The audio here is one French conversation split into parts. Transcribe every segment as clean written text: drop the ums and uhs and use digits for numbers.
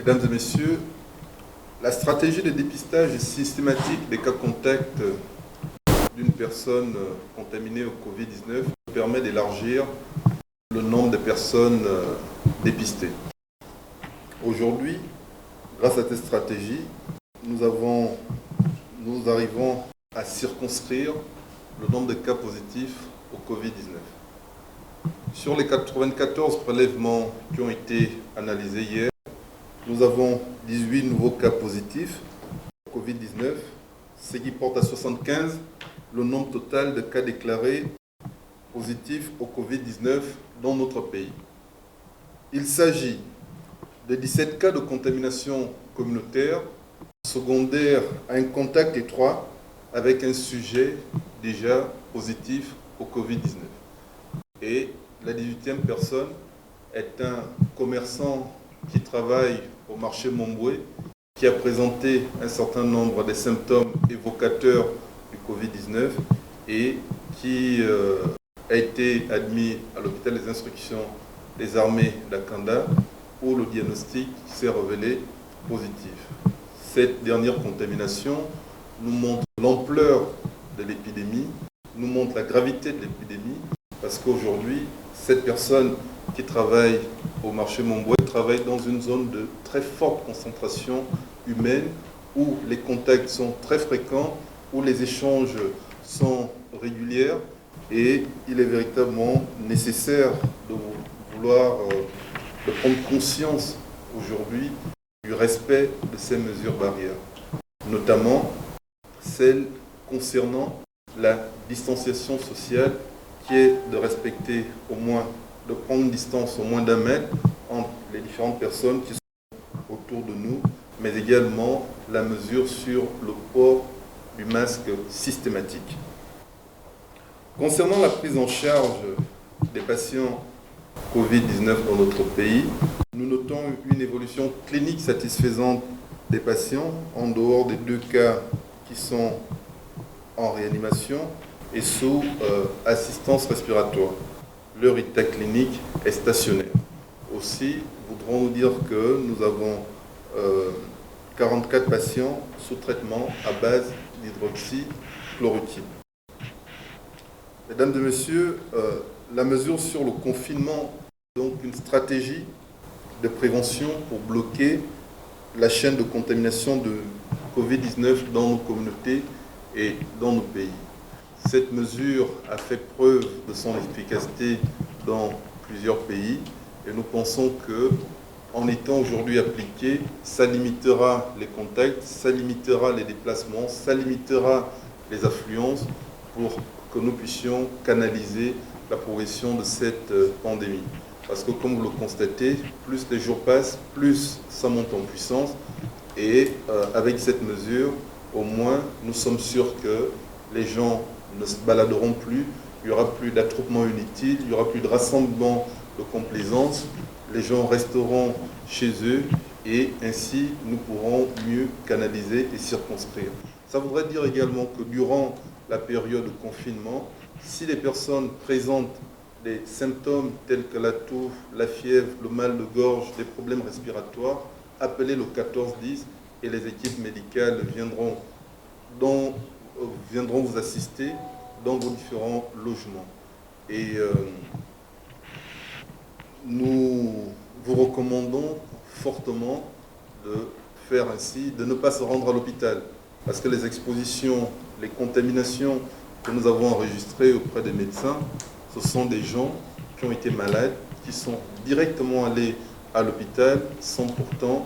Mesdames et messieurs, la stratégie de dépistage systématique des cas contacts d'une personne contaminée au Covid-19 permet d'élargir le nombre de personnes dépistées. Aujourd'hui, grâce à cette stratégie, nous arrivons à circonscrire le nombre de cas positifs au Covid-19. Sur les 94 prélèvements qui ont été analysés hier, nous avons 18 nouveaux cas positifs au Covid-19, ce qui porte à 75 le nombre total de cas déclarés positifs au Covid-19 dans notre pays. Il s'agit de 17 cas de contamination communautaire, secondaire à un contact étroit avec un sujet déjà positif au Covid-19. Et la 18e personne est un commerçant qui travaille au marché Momboué, qui a présenté un certain nombre de symptômes évocateurs du Covid-19 et qui a été admis à l'hôpital des instructions des armées d'Akanda, où le diagnostic s'est révélé positif. Cette dernière contamination nous montre l'ampleur de l'épidémie, nous montre la gravité de l'épidémie, parce qu'aujourd'hui, cette personne qui travaille au marché Momboué travaille dans une zone de très forte concentration humaine, où les contacts sont très fréquents, où les échanges sont réguliers, et il est véritablement nécessaire de prendre conscience aujourd'hui du respect de ces mesures barrières, notamment celles concernant la distanciation sociale, qui est de respecter de prendre une distance au moins d'1 mètre entre les différentes personnes qui sont autour de nous, mais également la mesure sur le port du masque systématique. Concernant la prise en charge des patients Covid-19 dans notre pays, nous notons une évolution clinique satisfaisante des patients en dehors des 2 cas qui sont en réanimation et sous assistance respiratoire. Leur état clinique est stationnaire. Aussi, voudrons nous dire que nous avons 44 patients sous traitement à base d'hydroxychloroquine. Mesdames et messieurs, la mesure sur le confinement est donc une stratégie de prévention pour bloquer la chaîne de contamination de Covid-19 dans nos communautés et dans nos pays. Cette mesure a fait preuve de son efficacité dans plusieurs pays et nous pensons qu'en étant aujourd'hui appliquée, ça limitera les contacts, ça limitera les déplacements, ça limitera les affluences pour que nous puissions canaliser la progression de cette pandémie. Parce que comme vous le constatez, plus les jours passent, plus ça monte en puissance. Et avec cette mesure, au moins, nous sommes sûrs que les gens ne se baladeront plus, il n'y aura plus d'attroupement inutile, il n'y aura plus de rassemblement de complaisance, les gens resteront chez eux et ainsi nous pourrons mieux canaliser et circonscrire. Ça voudrait dire également que durant la période de confinement, si les personnes présentent des symptômes tels que la toux, la fièvre, le mal de gorge, des problèmes respiratoires, appelez le 1410 et les équipes médicales viendront vous assister dans vos différents logements. Et nous vous recommandons fortement de faire ainsi, de ne pas se rendre à l'hôpital, parce que les expositions, les contaminations que nous avons enregistrées auprès des médecins, ce sont des gens qui ont été malades, qui sont directement allés à l'hôpital sans pourtant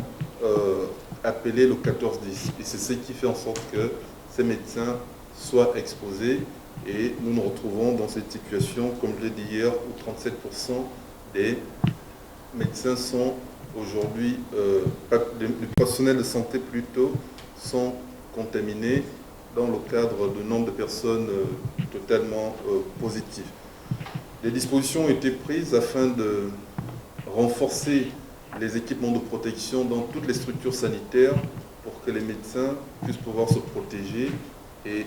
appeler le 1410. Et c'est ce qui fait en sorte que ces médecins soient exposés et nous nous retrouvons dans cette situation, comme je l'ai dit hier, où 37% des médecins sont aujourd'hui, les personnels de santé plutôt, sont contaminés dans le cadre de nombre de personnes totalement positives. Des dispositions ont été prises afin de renforcer les équipements de protection dans toutes les structures sanitaires pour que les médecins puissent pouvoir se protéger et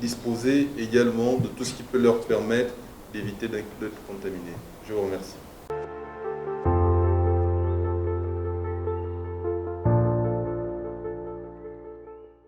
disposer également de tout ce qui peut leur permettre d'éviter d'être contaminés. Je vous remercie.